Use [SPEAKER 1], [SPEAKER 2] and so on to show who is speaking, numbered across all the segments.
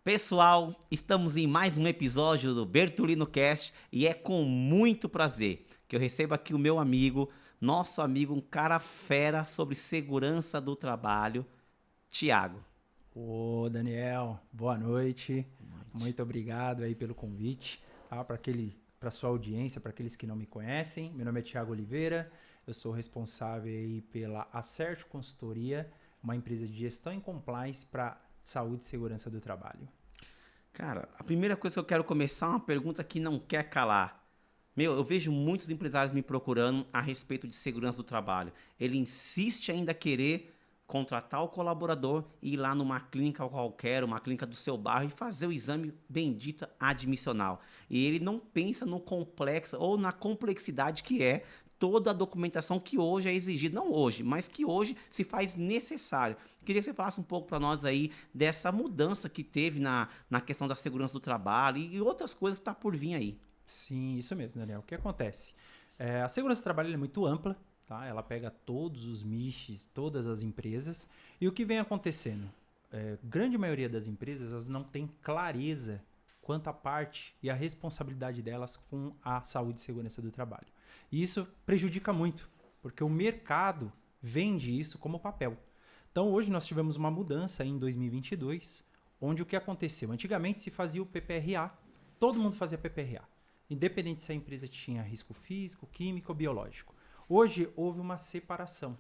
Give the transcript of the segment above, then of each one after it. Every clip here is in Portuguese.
[SPEAKER 1] Pessoal, estamos em mais um episódio do Bertolino Cast e é com muito prazer que eu recebo aqui o meu amigo, nosso amigo, um cara fera sobre segurança do trabalho, Thiago.
[SPEAKER 2] Ô, Daniel, boa noite. Muito obrigado aí pelo convite, tá? Para sua audiência, para aqueles que não me conhecem. Meu nome é Thiago Oliveira, eu sou responsável aí pela Acert Consultoria, uma empresa de gestão e compliance para saúde e segurança do trabalho.
[SPEAKER 1] Cara, a primeira coisa que eu quero começar é uma pergunta que não quer calar. Eu vejo muitos empresários me procurando a respeito de segurança do trabalho. Ele insiste ainda a querer contratar o colaborador e ir lá numa clínica qualquer, uma clínica do seu bairro e fazer o exame bendito admissional. E ele não pensa no complexo ou na complexidade que é toda a documentação que hoje é exigida, não hoje, mas que hoje se faz necessário. Queria que você falasse um pouco para nós aí dessa mudança que teve na questão da segurança do trabalho e outras coisas que está por vir aí.
[SPEAKER 2] Sim, isso mesmo, Daniel. O que acontece? A segurança do trabalho é muito ampla, tá? Ela pega todos os nichos, todas as empresas. E o que vem acontecendo? Grande maioria das empresas elas não tem clareza quanto à parte e a responsabilidade delas com a saúde e segurança do trabalho. E isso prejudica muito, porque o mercado vende isso como papel. Então, hoje nós tivemos uma mudança em 2022, onde o que aconteceu? Antigamente se fazia o PPRA, todo mundo fazia PPRA, independente se a empresa tinha risco físico, químico ou biológico. Hoje houve uma separação.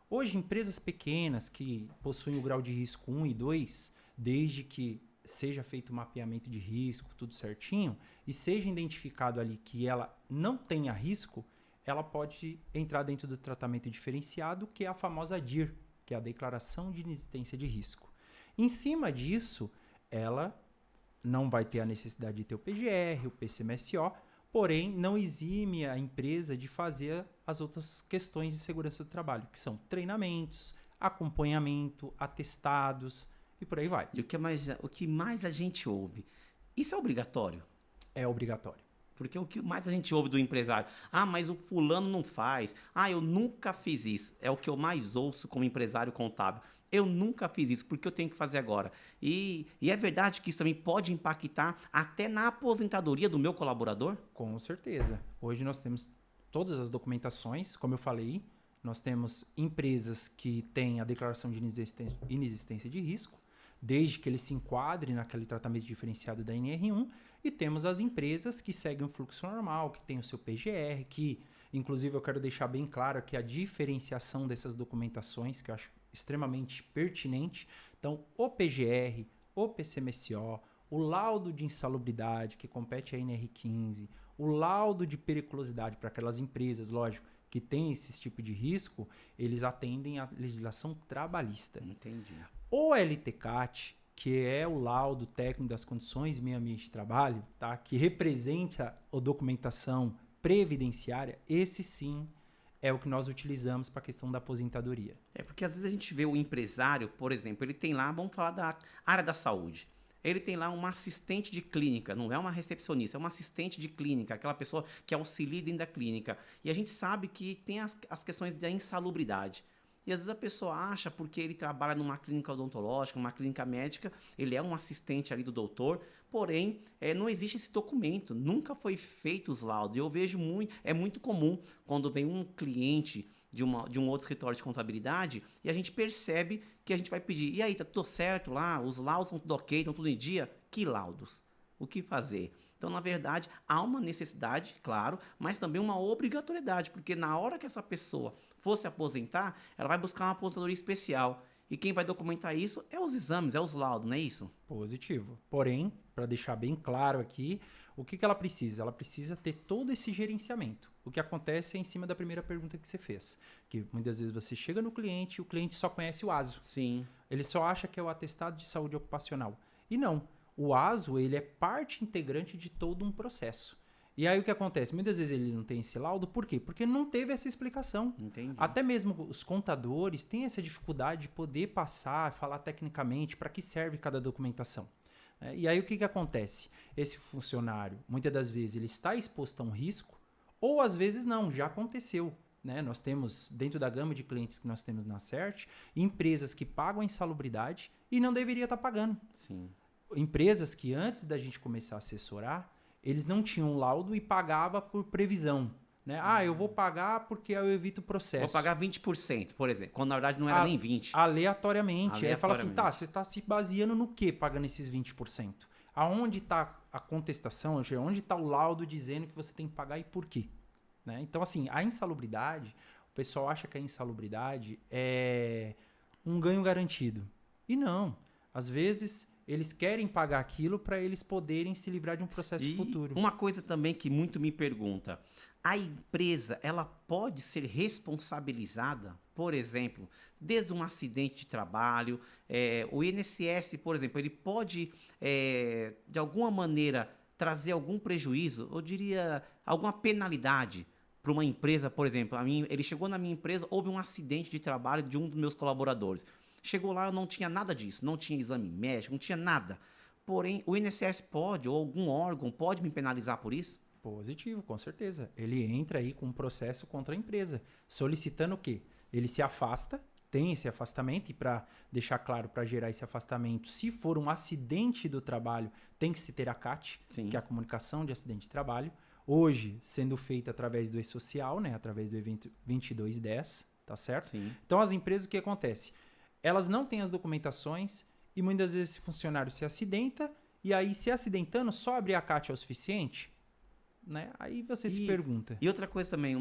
[SPEAKER 2] Hoje, empresas pequenas que possuem o grau de risco 1 e 2, desde que seja feito o mapeamento de risco, tudo certinho, e seja identificado ali que ela não tenha risco, ela pode entrar dentro do tratamento diferenciado, que é a famosa DIR, que é a Declaração de Inexistência de Risco. Em cima disso, ela não vai ter a necessidade de ter o PGR, o PCMSO, porém não exime a empresa de fazer as outras questões de segurança do trabalho, que são treinamentos, acompanhamento, atestados e por aí vai.
[SPEAKER 1] E o que mais a gente ouve? Isso é obrigatório?
[SPEAKER 2] É obrigatório.
[SPEAKER 1] Porque o que mais a gente ouve do empresário? Ah, mas o fulano não faz. Ah, eu nunca fiz isso. É o que eu mais ouço como empresário contábil. Eu nunca fiz isso, porque eu tenho que fazer agora. E é verdade que isso também pode impactar até na aposentadoria do meu colaborador?
[SPEAKER 2] Com certeza. Hoje nós temos todas as documentações, como eu falei, nós temos empresas que têm a declaração de inexistência de risco, desde que ele se enquadre naquele tratamento diferenciado da NR1, e temos as empresas que seguem o fluxo normal, que tem o seu PGR, que, inclusive, eu quero deixar bem claro que a diferenciação dessas documentações, que eu acho extremamente pertinente. Então, o PGR, o PCMSO, o laudo de insalubridade, que compete à NR15, o laudo de periculosidade para aquelas empresas, lógico, que têm esse tipo de risco, eles atendem à legislação trabalhista.
[SPEAKER 1] Entendi.
[SPEAKER 2] O LTCAT, que é o laudo técnico das condições de meio ambiente de trabalho, tá? Que representa a documentação previdenciária, esse sim é o que nós utilizamos para a questão da aposentadoria.
[SPEAKER 1] É porque às vezes a gente vê o empresário, por exemplo, ele tem lá, vamos falar da área da saúde. Ele tem lá uma assistente de clínica, não é uma recepcionista, é uma assistente de clínica, aquela pessoa que auxilia dentro da clínica. E a gente sabe que tem as questões da insalubridade. E às vezes a pessoa acha, porque ele trabalha numa clínica odontológica, numa clínica médica, ele é um assistente ali do doutor, porém, não existe esse documento, nunca foi feito os laudos. Eu vejo é muito comum quando vem um cliente de um outro escritório de contabilidade e a gente percebe que a gente vai pedir, e aí, tá tudo certo lá? Os laudos estão tudo ok, estão tudo em dia? Que laudos? O que fazer? Então, na verdade, há uma necessidade, claro, mas também uma obrigatoriedade, porque na hora que essa pessoa for se aposentar, ela vai buscar uma aposentadoria especial. E quem vai documentar isso é os exames, é os laudos, não é isso?
[SPEAKER 2] Positivo. Porém, para deixar bem claro aqui, o que ela precisa? Ela precisa ter todo esse gerenciamento. O que acontece é em cima da primeira pergunta que você fez. Que muitas vezes você chega no cliente e o cliente só conhece o ASO.
[SPEAKER 1] Sim.
[SPEAKER 2] Ele só acha que é o atestado de saúde ocupacional. E não. O ASO, ele é parte integrante de todo um processo. E aí o que acontece? Muitas vezes ele não tem esse laudo, por quê? Porque não teve essa explicação.
[SPEAKER 1] Entendi.
[SPEAKER 2] Até mesmo os contadores têm essa dificuldade de poder passar, falar tecnicamente para que serve cada documentação. E aí o que acontece? Esse funcionário, muitas das vezes, ele está exposto a um risco, ou às vezes não, já aconteceu. Né? Nós temos, dentro da gama de clientes que nós temos na Acert, empresas que pagam a insalubridade e não deveria estar pagando.
[SPEAKER 1] Sim.
[SPEAKER 2] empresas que antes da gente começar a assessorar, eles não tinham laudo e pagava por previsão. Né? Eu vou pagar porque eu evito o processo.
[SPEAKER 1] Vou pagar 20%, por exemplo, quando na verdade não era nem 20%.
[SPEAKER 2] Aleatoriamente. Aí fala assim, tá, você está se baseando no que pagando esses 20%? Aonde está a contestação? Onde está o laudo dizendo que você tem que pagar e por quê? Né? Então, assim, a insalubridade, o pessoal acha que a insalubridade é um ganho garantido. E não. Às vezes, eles querem pagar aquilo para eles poderem se livrar de um processo futuro.
[SPEAKER 1] Uma coisa também que muito me pergunta, a empresa, ela pode ser responsabilizada, por exemplo, desde um acidente de trabalho, o INSS, por exemplo, ele pode, de alguma maneira, trazer algum prejuízo, eu diria, alguma penalidade para uma empresa, por exemplo. Ele chegou na minha empresa, houve um acidente de trabalho de um dos meus colaboradores. Chegou lá, eu não tinha nada disso, não tinha exame médico, não tinha nada. Porém, o INSS pode, ou algum órgão pode me penalizar por isso?
[SPEAKER 2] Positivo, com certeza. Ele entra aí com um processo contra a empresa, solicitando o quê? Ele se afasta, tem esse afastamento, e para deixar claro, para gerar esse afastamento, se for um acidente do trabalho, tem que se ter a CAT,
[SPEAKER 1] Sim.
[SPEAKER 2] que é a comunicação de acidente de trabalho. Hoje, sendo feita através do e-social, né, através do evento 2210, tá certo?
[SPEAKER 1] Sim.
[SPEAKER 2] Então, as empresas, o que acontece? Elas não têm as documentações e muitas vezes esse funcionário se acidenta, e aí, se acidentando, só abrir a CAT é o suficiente? Né? Aí você se pergunta.
[SPEAKER 1] E outra coisa também,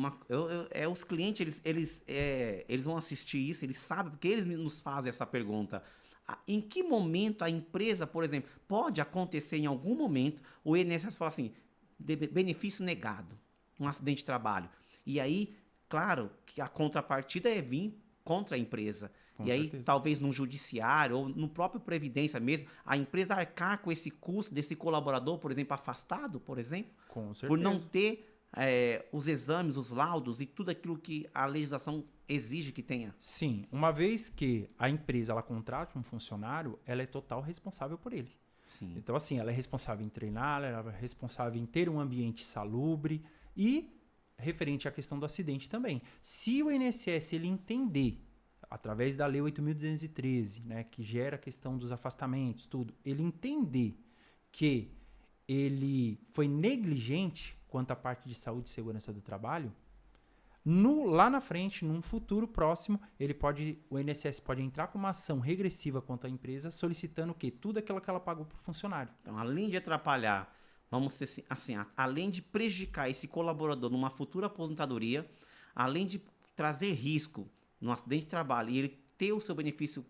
[SPEAKER 1] os clientes, eles vão assistir isso, eles sabem, porque eles nos fazem essa pergunta. Em que momento a empresa, por exemplo, pode acontecer em algum momento, o INSS fala assim, benefício negado, um acidente de trabalho. E aí, claro, que a contrapartida é vir contra a empresa.
[SPEAKER 2] Com
[SPEAKER 1] e aí,
[SPEAKER 2] certeza.
[SPEAKER 1] talvez no judiciário ou no próprio Previdência mesmo, a empresa arcar com esse custo desse colaborador, por exemplo, afastado, por exemplo,
[SPEAKER 2] Com certeza.
[SPEAKER 1] por não ter os exames, os laudos e tudo aquilo que a legislação exige que tenha.
[SPEAKER 2] Sim, uma vez que a empresa ela contrata um funcionário, ela é total responsável por ele.
[SPEAKER 1] Sim.
[SPEAKER 2] Então, assim, ela é responsável em treinar, ela é responsável em ter um ambiente salubre e referente à questão do acidente também. Se o INSS ele entender, através da Lei 8.213, né, que gera a questão dos afastamentos, tudo, ele entender que ele foi negligente quanto à parte de saúde e segurança do trabalho, lá na frente, num futuro próximo, o INSS pode entrar com uma ação regressiva contra a empresa, solicitando o quê? Tudo aquilo que ela pagou para o funcionário.
[SPEAKER 1] Então, além de atrapalhar, vamos dizer assim, além de prejudicar esse colaborador numa futura aposentadoria, além de trazer risco no acidente de trabalho e ele ter o seu benefício,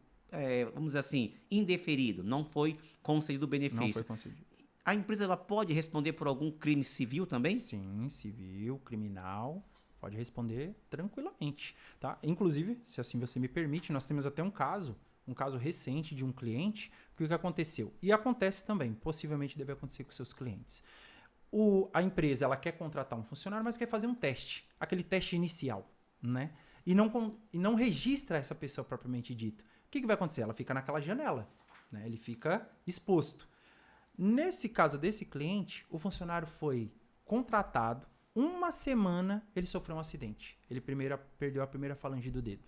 [SPEAKER 1] vamos dizer assim, indeferido, não foi concedido o benefício.
[SPEAKER 2] Não foi concedido.
[SPEAKER 1] A empresa ela pode responder por algum crime civil também?
[SPEAKER 2] Sim, civil, criminal, pode responder tranquilamente, tá? Inclusive, se assim você me permite, nós temos até um caso recente de um cliente, que o que aconteceu? E acontece também, possivelmente deve acontecer com seus clientes. A empresa ela quer contratar um funcionário, mas quer fazer um teste, aquele teste inicial, né? E não registra essa pessoa propriamente dito. O que vai acontecer? Ela fica naquela janela, né? Ele fica exposto. Nesse caso desse cliente, o funcionário foi contratado, uma semana ele sofreu um acidente. Ele perdeu a primeira falange do dedo.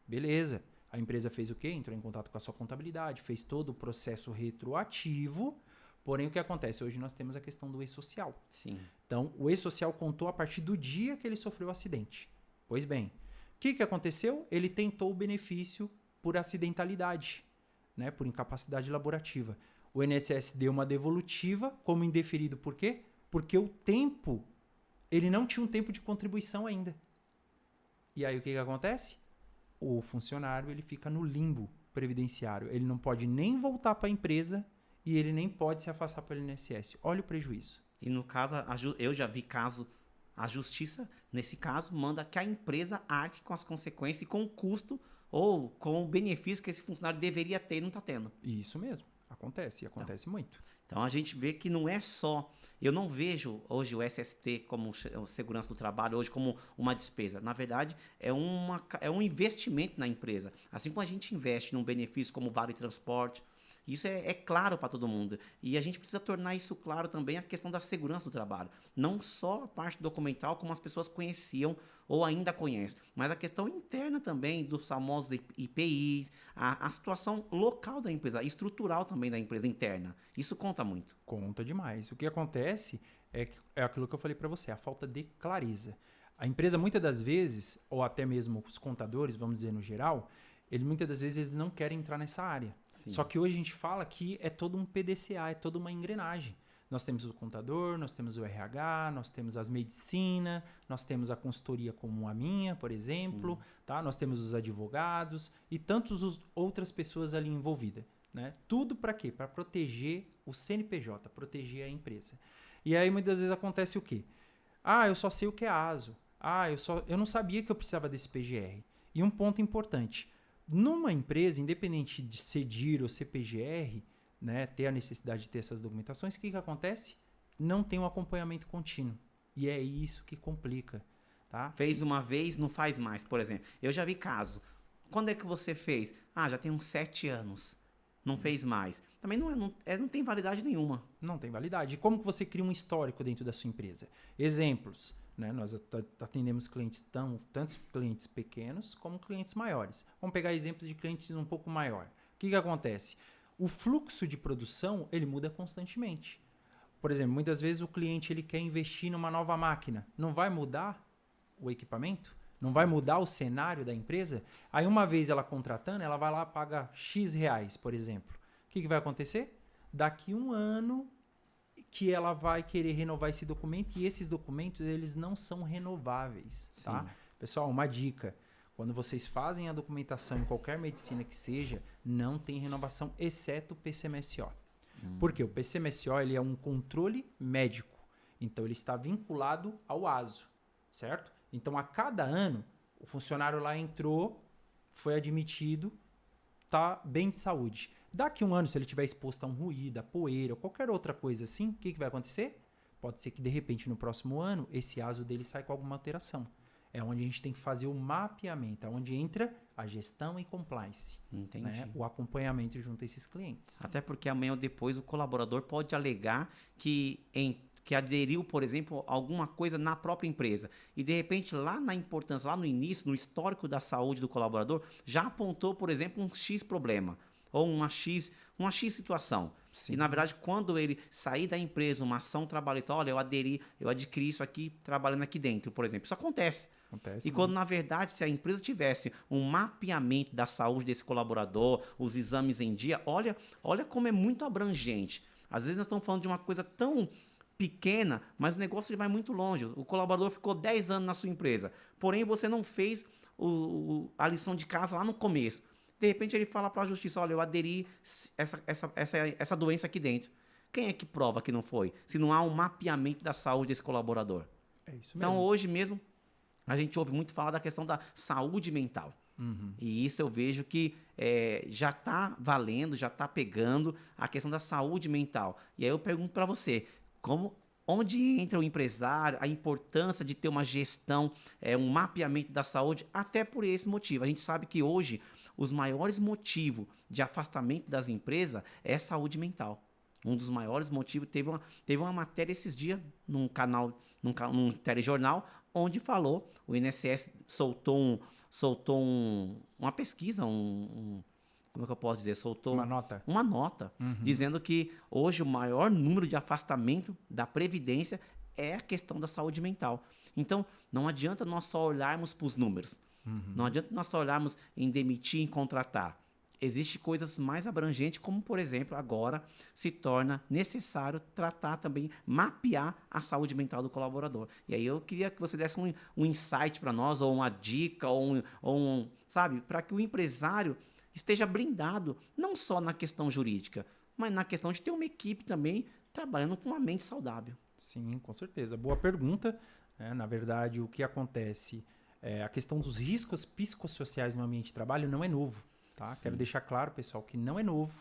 [SPEAKER 2] Beleza. A empresa fez o quê? Entrou em contato com a sua contabilidade, fez todo o processo retroativo. Porém, o que acontece? Hoje nós temos a questão do e-social.
[SPEAKER 1] Sim.
[SPEAKER 2] Então, o e-social contou a partir do dia que ele sofreu o acidente. Pois bem, o que aconteceu? Ele tentou o benefício por acidentalidade, né? Por incapacidade laborativa. O INSS deu uma devolutiva como indeferido. Por quê? Porque ele não tinha um tempo de contribuição ainda. E aí o que acontece? O funcionário ele fica no limbo previdenciário. Ele não pode nem voltar para a empresa e ele nem pode se afastar pelo INSS. Olha o prejuízo.
[SPEAKER 1] E no caso, eu já vi a justiça, nesse caso, manda que a empresa arque com as consequências e com o custo ou com o benefício que esse funcionário deveria ter e não está tendo.
[SPEAKER 2] Isso mesmo. Acontece, e acontece muito.
[SPEAKER 1] Então, a gente vê que não é só... Eu não vejo hoje o SST como segurança do trabalho, hoje como uma despesa. Na verdade, é um investimento na empresa. Assim como a gente investe num benefício como vale transporte, Isso é claro para todo mundo. E a gente precisa tornar isso claro também a questão da segurança do trabalho. Não só a parte documental, como as pessoas conheciam ou ainda conhecem, mas a questão interna também dos famosos IPIs, a situação local da empresa, estrutural também da empresa interna. Isso conta muito.
[SPEAKER 2] Conta demais. O que acontece é aquilo que eu falei para você, a falta de clareza. A empresa, muitas das vezes, ou até mesmo os contadores, vamos dizer no geral, muitas das vezes eles não querem entrar nessa área.
[SPEAKER 1] Sim.
[SPEAKER 2] Só que hoje a gente fala que é todo um PDCA, é toda uma engrenagem. Nós temos o contador, nós temos o RH, nós temos as medicina, nós temos a consultoria como a minha, por exemplo, tá? Nós temos os advogados e tantas outras pessoas ali envolvidas. Né? Tudo para quê? Para proteger o CNPJ, proteger a empresa. E aí muitas vezes acontece o quê? Eu só sei o que é ASO. Eu não sabia que eu precisava desse PGR. E um ponto importante, numa empresa, independente de ser DIR ou ser PGR, né, ter a necessidade de ter essas documentações, o que acontece? Não tem um acompanhamento contínuo. E é isso que complica. Tá?
[SPEAKER 1] Fez uma vez, não faz mais, por exemplo. Eu já vi caso. Quando é que você fez? Já tem uns 7 anos. Não fez mais. Também não tem validade nenhuma.
[SPEAKER 2] Não tem validade. E como que você cria um histórico dentro da sua empresa? Exemplos. Né? Nós atendemos clientes, tanto clientes pequenos como clientes maiores. Vamos pegar exemplos de clientes um pouco maior. O que acontece? O fluxo de produção ele muda constantemente. Por exemplo, muitas vezes o cliente ele quer investir numa nova máquina. Não vai mudar o equipamento? Não vai mudar o cenário da empresa? Aí uma vez ela contratando, ela vai lá pagar X reais, por exemplo. O que vai acontecer? Daqui um ano que ela vai querer renovar esse documento e esses documentos eles não são renováveis. Tá? Pessoal, uma dica. Quando vocês fazem a documentação em qualquer medicina que seja, não tem renovação, exceto o PCMSO. Porque o PCMSO ele é um controle médico. Então, ele está vinculado ao ASO, certo? Então, a cada ano, o funcionário lá entrou, foi admitido, está bem de saúde. Daqui um ano, se ele estiver exposto a um ruído, a poeira, ou qualquer outra coisa assim, o que vai acontecer? Pode ser que, de repente, no próximo ano, esse ASO dele saia com alguma alteração. É onde a gente tem que fazer o mapeamento, é onde entra a gestão e compliance.
[SPEAKER 1] Entendi.
[SPEAKER 2] Né? O acompanhamento junto a esses clientes.
[SPEAKER 1] Até porque amanhã ou depois o colaborador pode alegar que aderiu, por exemplo, alguma coisa na própria empresa. E, de repente, lá na importância, lá no início, no histórico da saúde do colaborador, já apontou, por exemplo, um X problema. Ou uma X situação. Sim. E, na verdade, quando ele sair da empresa, uma ação trabalhista, olha, eu adquiri isso aqui trabalhando aqui dentro, por exemplo. Isso acontece. E quando, na verdade, se a empresa tivesse um mapeamento da saúde desse colaborador, os exames em dia, olha como é muito abrangente. Às vezes nós estamos falando de uma coisa tão pequena, mas o negócio ele vai muito longe. O colaborador ficou 10 anos na sua empresa, porém você não fez a lição de casa lá no começo. De repente ele fala para a justiça, olha, eu aderi essa doença aqui dentro. Quem é que prova que não foi? Se não há um mapeamento da saúde desse colaborador.
[SPEAKER 2] É isso mesmo.
[SPEAKER 1] Então, hoje mesmo, a gente ouve muito falar da questão da saúde mental. E isso eu vejo que já está valendo, já está pegando a questão da saúde mental. E aí eu pergunto para você, onde entra o empresário, a importância de ter uma gestão, um mapeamento da saúde, até por esse motivo. A gente sabe que hoje os maiores motivos de afastamento das empresas é saúde mental. Um dos maiores motivos, teve uma matéria esses dias num telejornal, onde falou, o INSS soltou uma pesquisa, como é que eu posso dizer? Soltou uma nota dizendo que hoje o maior número de afastamento da Previdência é a questão da saúde mental. Então, não adianta nós só olharmos para os números. Não adianta nós só olharmos em demitir, em contratar. Existem coisas mais abrangentes, como, por exemplo, agora se torna necessário tratar também, mapear a saúde mental do colaborador. E aí eu queria que você desse um insight para nós, ou uma dica, sabe, para que o empresário esteja blindado, não só na questão jurídica, mas na questão de ter uma equipe também trabalhando com uma mente saudável.
[SPEAKER 2] Sim, com certeza. Boa pergunta. Na verdade, o que acontece, a questão dos riscos psicossociais no ambiente de trabalho não é novo. Tá? Quero deixar claro, pessoal, que não é novo.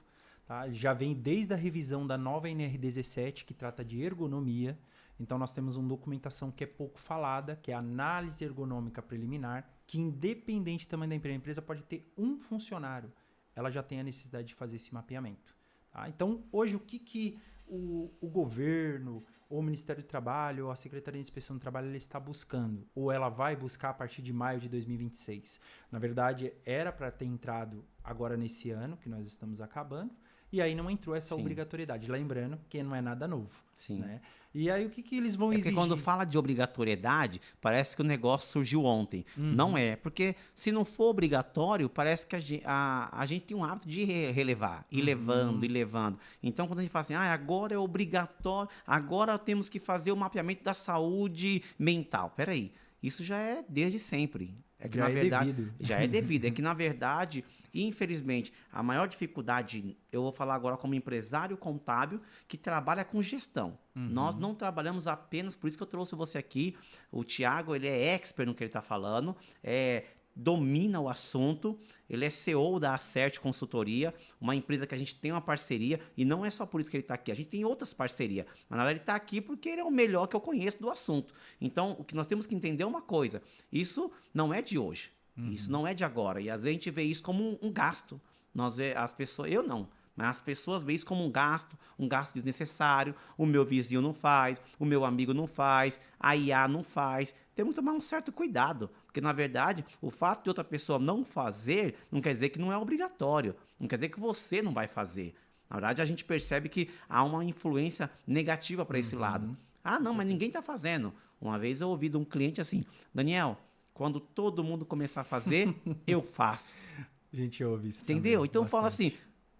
[SPEAKER 2] Tá? Já vem desde a revisão da nova NR17, que trata de ergonomia. Então, nós temos uma documentação que é pouco falada, que é a análise ergonômica preliminar, que independente do tamanho da empresa, a empresa pode ter um funcionário. Ela já tem a necessidade de fazer esse mapeamento. Tá? Então, hoje, o que o governo, ou o Ministério do Trabalho, ou a Secretaria de Inspeção do Trabalho, ela está buscando? Ou ela vai buscar a partir de maio de 2026? Na verdade, era para ter entrado agora nesse ano, que nós estamos acabando, e aí não entrou essa
[SPEAKER 1] Sim.
[SPEAKER 2] obrigatoriedade. Lembrando que não é nada novo.
[SPEAKER 1] Sim.
[SPEAKER 2] Né? E aí o que eles vão
[SPEAKER 1] Porque
[SPEAKER 2] exigir?
[SPEAKER 1] quando fala de obrigatoriedade, parece que o negócio surgiu ontem. Não é, porque se não for obrigatório, parece que a gente tem um hábito de relevar, ir levando, ir levando. Então, quando a gente fala assim, agora é obrigatório, agora temos que fazer o mapeamento da saúde mental. Peraí, isso já é desde sempre. É que,
[SPEAKER 2] Já
[SPEAKER 1] na
[SPEAKER 2] é
[SPEAKER 1] verdade,
[SPEAKER 2] devido.
[SPEAKER 1] já é devido. É que, na verdade, infelizmente, a maior dificuldade, eu vou falar agora como empresário contábil que trabalha com gestão. Nós não trabalhamos apenas, por isso que eu trouxe você aqui. O Thiago, ele é expert no que ele está falando, domina o assunto, ele é CEO da Acert Consultoria, uma empresa que a gente tem uma parceria, e não é só por isso que ele está aqui, a gente tem outras parcerias, mas na verdade ele está aqui porque ele é o melhor que eu conheço do assunto. Então, o que nós temos que entender é uma coisa, isso não é de hoje, isso não é de agora, e às vezes a gente vê isso como um gasto, nós vê as pessoas, eu não, mas as pessoas veem isso como um gasto desnecessário, o meu vizinho não faz, o meu amigo não faz, a IA não faz. Temos que tomar um certo cuidado, porque, na verdade, o fato de outra pessoa não fazer não quer dizer que não é obrigatório, não quer dizer que você não vai fazer. Na verdade, a gente percebe que há uma influência negativa para esse lado. Não, mas ninguém está fazendo. Uma vez eu ouvi de um cliente assim, Daniel, quando todo mundo começar a fazer, eu faço.
[SPEAKER 2] A gente ouve isso.
[SPEAKER 1] Entendeu?
[SPEAKER 2] Também,
[SPEAKER 1] então
[SPEAKER 2] bastante.
[SPEAKER 1] fala assim,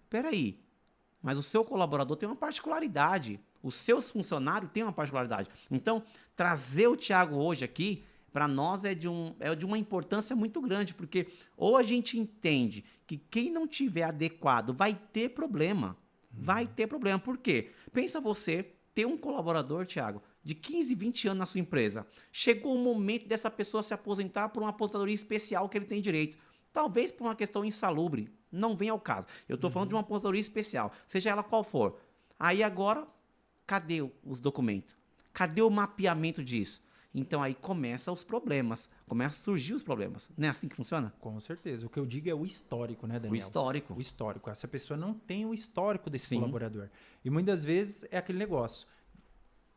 [SPEAKER 1] peraí, mas o seu colaborador tem uma particularidade, os seus funcionários têm uma particularidade. Então, trazer o Thiago hoje aqui, para nós é de uma importância muito grande, porque ou a gente entende que quem não tiver adequado vai ter problema. Vai ter problema. Por quê? Pensa você ter um colaborador, Thiago, de 15, 20 anos na sua empresa. Chegou o momento dessa pessoa se aposentar por uma aposentadoria especial que ele tem direito. Talvez por uma questão insalubre, não vem ao caso. Eu estou falando de uma aposentadoria especial, seja ela qual for. Aí agora, cadê os documentos? Cadê o mapeamento disso? Então aí começam os problemas, começam a surgir os problemas. Não é assim que funciona?
[SPEAKER 2] Com certeza. O que eu digo é o histórico, né, Daniel?
[SPEAKER 1] O histórico.
[SPEAKER 2] O histórico. Essa pessoa não tem o histórico desse
[SPEAKER 1] Sim.
[SPEAKER 2] colaborador. E muitas vezes é aquele negócio.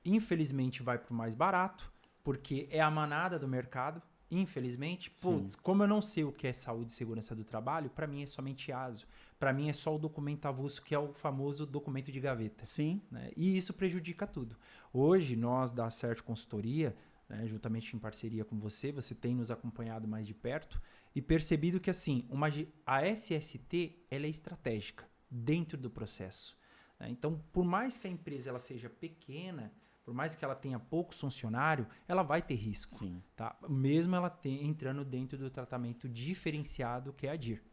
[SPEAKER 2] Infelizmente vai para o mais barato, porque é a manada do mercado. Infelizmente, putz, como eu não sei o que é saúde e segurança do trabalho, para mim é somente ASO. Para mim é só o documento avulso, que é o famoso documento de gaveta.
[SPEAKER 1] Sim.
[SPEAKER 2] Né? E isso prejudica tudo. Hoje, nós da Acert Consultoria, né, juntamente em parceria com você tem nos acompanhado mais de perto e percebido que assim, a SST ela é estratégica dentro do processo. Né? Então, por mais que a empresa ela seja pequena, por mais que ela tenha poucos funcionários, ela vai ter risco.
[SPEAKER 1] Sim.
[SPEAKER 2] Tá? Mesmo ela entrando dentro do tratamento diferenciado que é a DIR.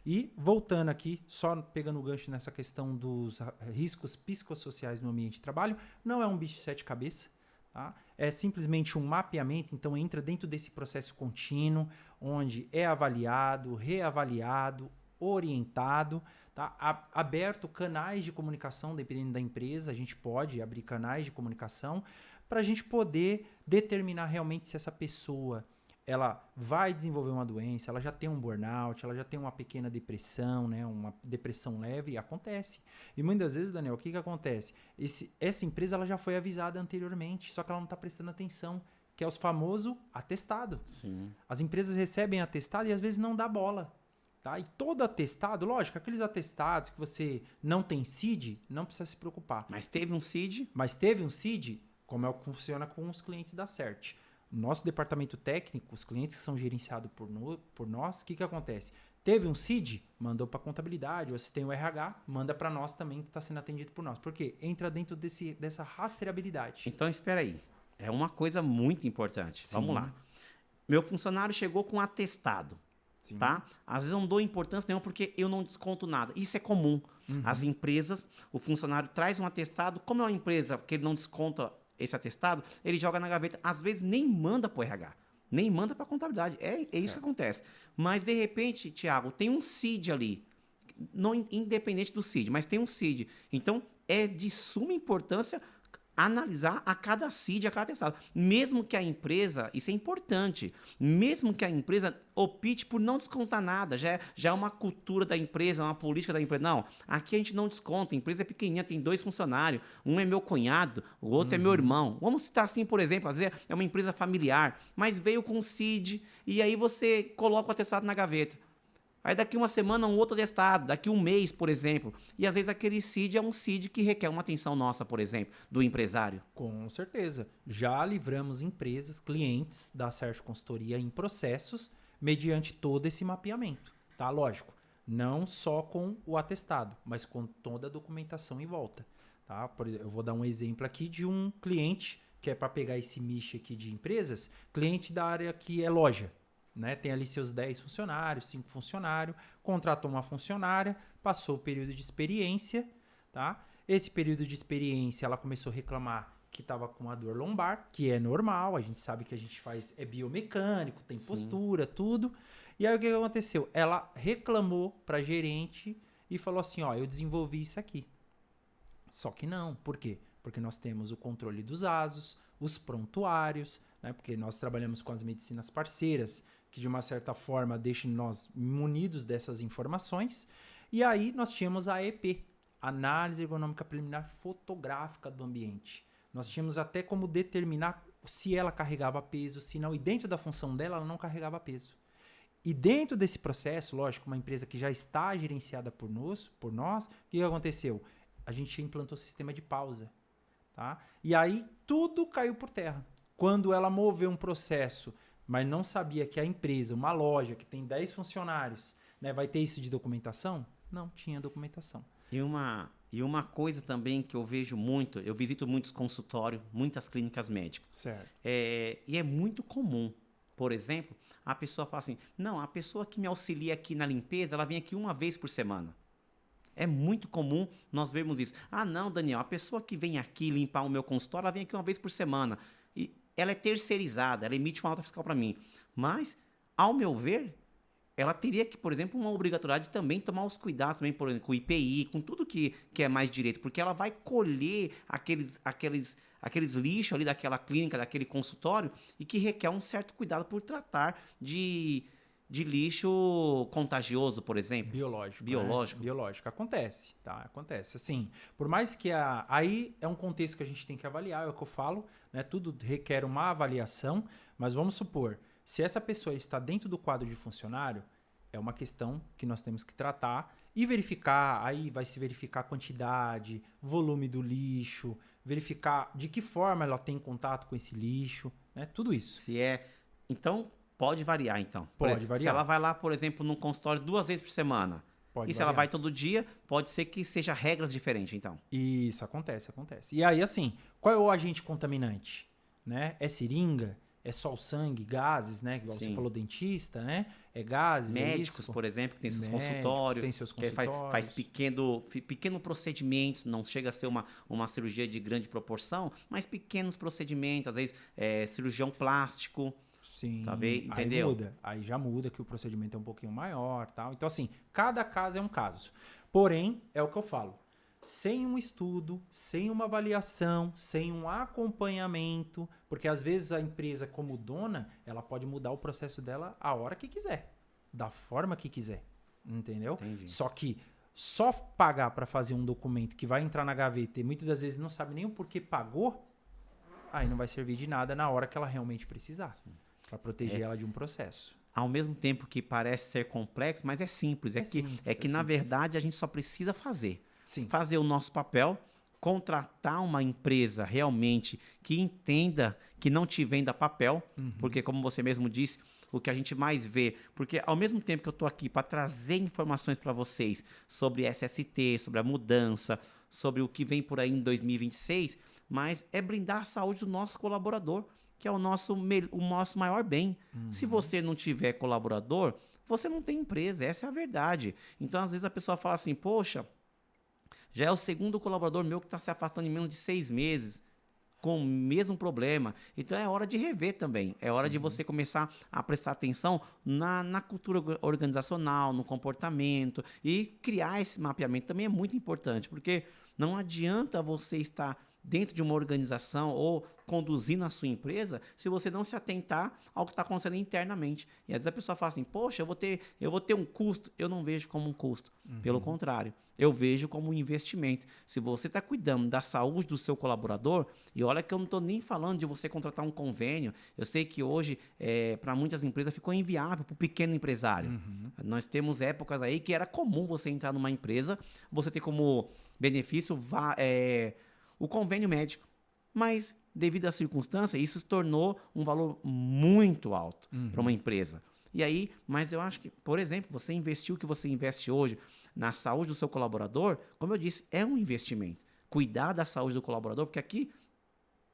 [SPEAKER 2] E voltando aqui, só pegando o gancho nessa questão dos riscos psicossociais no ambiente de trabalho, não é um bicho de sete cabeças. Tá? É simplesmente um mapeamento, então entra dentro desse processo contínuo, onde é avaliado, reavaliado, orientado, tá? Aberto canais de comunicação, dependendo da empresa, a gente pode abrir canais de comunicação para a gente poder determinar realmente se essa pessoa ela vai desenvolver uma doença, ela já tem um burnout, ela já tem uma pequena depressão, né? Uma depressão leve, acontece. E muitas vezes, Daniel, o que acontece? Essa empresa ela já foi avisada anteriormente, só que ela não está prestando atenção, que é os famosos atestado.
[SPEAKER 1] Sim.
[SPEAKER 2] As empresas recebem atestado e às vezes não dá bola. Tá? E todo atestado, lógico, aqueles atestados que você não tem CID, não precisa se preocupar.
[SPEAKER 1] Mas teve um CID?
[SPEAKER 2] Mas teve um CID, como é o que funciona com os clientes da Acert. Nosso departamento técnico, os clientes que são gerenciados por nós, o que acontece? Teve um CID, mandou para a contabilidade, ou se tem o RH, manda para nós também, que está sendo atendido por nós. Por quê? Entra dentro dessa rastreabilidade.
[SPEAKER 1] Então, espera aí. É uma coisa muito importante.
[SPEAKER 2] Sim.
[SPEAKER 1] Vamos lá. Meu funcionário chegou com um atestado.
[SPEAKER 2] Sim.
[SPEAKER 1] Tá? Às vezes eu não dou importância nenhuma porque eu não desconto nada. Isso é comum. As empresas, o funcionário traz um atestado, como é uma empresa que ele não desconta esse atestado, ele joga na gaveta, às vezes nem manda para o RH, nem manda para a contabilidade. É isso que acontece. Mas, de repente, Thiago, tem um CID ali, não independente do CID, mas tem um CID. Então, é de suma importância analisar a cada CID, a cada atestado. Mesmo que a empresa, isso é importante, mesmo que a empresa opte por não descontar nada, já é uma cultura da empresa, uma política da empresa. Não, aqui a gente não desconta, a empresa é pequenininha, tem 2 funcionários, um é meu cunhado, o outro é meu irmão. Vamos citar assim, por exemplo, às vezes é uma empresa familiar, mas veio com CID e aí você coloca o atestado na gaveta. Aí daqui uma semana um outro atestado, daqui um mês, por exemplo. E às vezes aquele CID é um CID que requer uma atenção nossa, por exemplo, do empresário.
[SPEAKER 2] Com certeza. Já livramos empresas, clientes da Sérgio Consultoria em processos mediante todo esse mapeamento. Tá? Lógico, não só com o atestado, mas com toda a documentação em volta. Tá? Eu vou dar um exemplo aqui de um cliente que é para pegar esse nicho aqui de empresas, cliente da área que é loja. Né? Tem ali seus 10 funcionários, 5 funcionários, contratou uma funcionária, passou o período de experiência, tá? Esse período de experiência ela começou a reclamar que estava com uma dor lombar, que é normal, a gente sabe que a gente faz, é biomecânico, tem postura, tudo. E aí o que aconteceu? Ela reclamou para a gerente e falou assim, ó, eu desenvolvi isso aqui. Só que não, por quê? Porque nós temos o controle dos ASOS, os prontuários, né? Porque nós trabalhamos com as medicinas parceiras, que de uma certa forma deixam nós munidos dessas informações. E aí nós tínhamos a EP, Análise Ergonômica Preliminar Fotográfica do Ambiente. Nós tínhamos até como determinar se ela carregava peso, se não, e dentro da função dela, ela não carregava peso. E dentro desse processo, lógico, uma empresa que já está gerenciada por nós, o que aconteceu? A gente implantou o sistema de pausa. Tá? E aí tudo caiu por terra. Quando ela moveu um processo, mas não sabia que a empresa, uma loja que tem 10 funcionários, né, vai ter isso de documentação? Não tinha documentação.
[SPEAKER 1] E uma coisa também que eu vejo muito, eu visito muitos consultórios, muitas clínicas médicas.
[SPEAKER 2] Certo.
[SPEAKER 1] E é muito comum, por exemplo, a pessoa fala assim, não, a pessoa que me auxilia aqui na limpeza, ela vem aqui uma vez por semana. É muito comum nós vermos isso. Ah, não, Daniel, a pessoa que vem aqui limpar o meu consultório, ela vem aqui uma vez por semana. E ela é terceirizada, ela emite uma nota fiscal para mim. Mas, ao meu ver, ela teria que, por exemplo, uma obrigatoriedade de também tomar os cuidados também, por exemplo, com o IPI, com tudo que é mais direito, porque ela vai colher aqueles lixos ali daquela clínica, daquele consultório, e que requer um certo cuidado por tratar de lixo contagioso, por exemplo.
[SPEAKER 2] Biológico.
[SPEAKER 1] Biológico.
[SPEAKER 2] Né? Biológico. Acontece, tá? Acontece. Assim, por mais que aí é um contexto que a gente tem que avaliar, é o que eu falo, né? Tudo requer uma avaliação, mas vamos supor, se essa pessoa está dentro do quadro de funcionário, é uma questão que nós temos que tratar e verificar, aí vai se verificar a quantidade, volume do lixo, verificar de que forma ela tem contato com esse lixo, né? Tudo isso.
[SPEAKER 1] Então, pode variar, então.
[SPEAKER 2] Pode variar.
[SPEAKER 1] Se ela vai lá, por exemplo, num consultório 2 vezes por semana,
[SPEAKER 2] Pode
[SPEAKER 1] se
[SPEAKER 2] variar.
[SPEAKER 1] ela vai todo dia, pode ser que seja regras diferentes, então.
[SPEAKER 2] Isso, acontece. E aí, assim, qual é o agente contaminante? Né? É seringa? É só o sangue, gases, né? Igual
[SPEAKER 1] Sim.
[SPEAKER 2] você falou, dentista, né? É gases,
[SPEAKER 1] Médicos, por exemplo, que tem seus consultórios.
[SPEAKER 2] Tem seus
[SPEAKER 1] Que faz pequeno procedimentos, não chega a ser uma cirurgia de grande proporção, mas pequenos procedimentos, às vezes cirurgião plástico.
[SPEAKER 2] Sim,
[SPEAKER 1] talvez, entendeu?
[SPEAKER 2] Aí muda, aí já muda que o procedimento é um pouquinho maior, tal. Então assim, cada caso é um caso. Porém, é o que eu falo, sem um estudo, sem uma avaliação, sem um acompanhamento, porque às vezes a empresa como dona, ela pode mudar o processo dela a hora que quiser, da forma que quiser, entendeu?
[SPEAKER 1] Entendi.
[SPEAKER 2] Só que só pagar para fazer um documento que vai entrar na gaveta e muitas das vezes não sabe nem o porquê pagou, aí não vai servir de nada na hora que ela realmente precisar. Para proteger ela de um processo.
[SPEAKER 1] Ao mesmo tempo que parece ser complexo, mas é simples. Na verdade, a gente só precisa fazer.
[SPEAKER 2] Sim.
[SPEAKER 1] Fazer o nosso papel, contratar uma empresa realmente que entenda, que não te venda papel, porque, como você mesmo disse, o que a gente mais vê, porque ao mesmo tempo que eu estou aqui para trazer informações para vocês sobre SST, sobre a mudança, sobre o que vem por aí em 2026, mas é blindar a saúde do nosso colaborador, que é o nosso maior bem. Se você não tiver colaborador, você não tem empresa, essa é a verdade. Então, às vezes a pessoa fala assim, poxa, já é o segundo colaborador meu que está se afastando em menos de 6 meses, com o mesmo problema. Então, é hora de rever também. É hora de você começar a prestar atenção na cultura organizacional, no comportamento, e criar esse mapeamento também é muito importante, porque não adianta você estar dentro de uma organização ou conduzindo a sua empresa se você não se atentar ao que está acontecendo internamente. E às vezes a pessoa fala assim, poxa, eu vou ter um custo. Eu não vejo como um custo. Pelo contrário, eu vejo como um investimento. Se você está cuidando da saúde do seu colaborador, e olha que eu não estou nem falando de você contratar um convênio, eu sei que hoje, para muitas empresas, ficou inviável para o pequeno empresário. Nós temos épocas aí que era comum você entrar numa empresa, você ter como benefício o convênio médico. Mas, devido à circunstância, isso se tornou um valor muito alto para uma empresa. E aí, mas eu acho que, por exemplo, você investiu o que você investe hoje na saúde do seu colaborador, como eu disse, é um investimento. Cuidar da saúde do colaborador, porque aqui,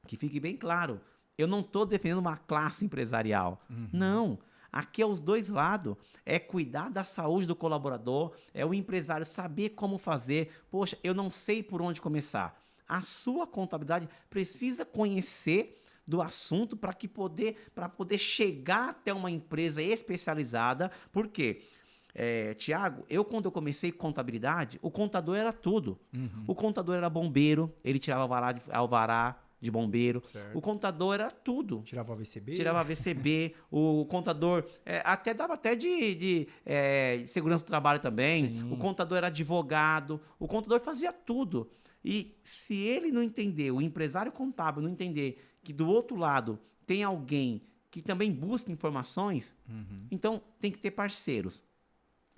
[SPEAKER 1] que fique bem claro, eu não estou defendendo uma classe empresarial. Não. Aqui é os dois lados. É cuidar da saúde do colaborador, é o empresário saber como fazer. Poxa, eu não sei por onde começar. A sua contabilidade precisa conhecer do assunto para poder chegar até uma empresa especializada. Por quê? Tiago, quando eu comecei contabilidade, o contador era tudo. O contador era bombeiro, ele tirava alvará de bombeiro. Certo. O contador era tudo.
[SPEAKER 2] Tirava AVCB?
[SPEAKER 1] Tirava AVCB. O contador dava até de segurança do trabalho também. Sim. O contador era advogado. O contador fazia tudo. E se ele não entender, o empresário contábil não entender que do outro lado tem alguém que também busca informações, então tem que ter parceiros.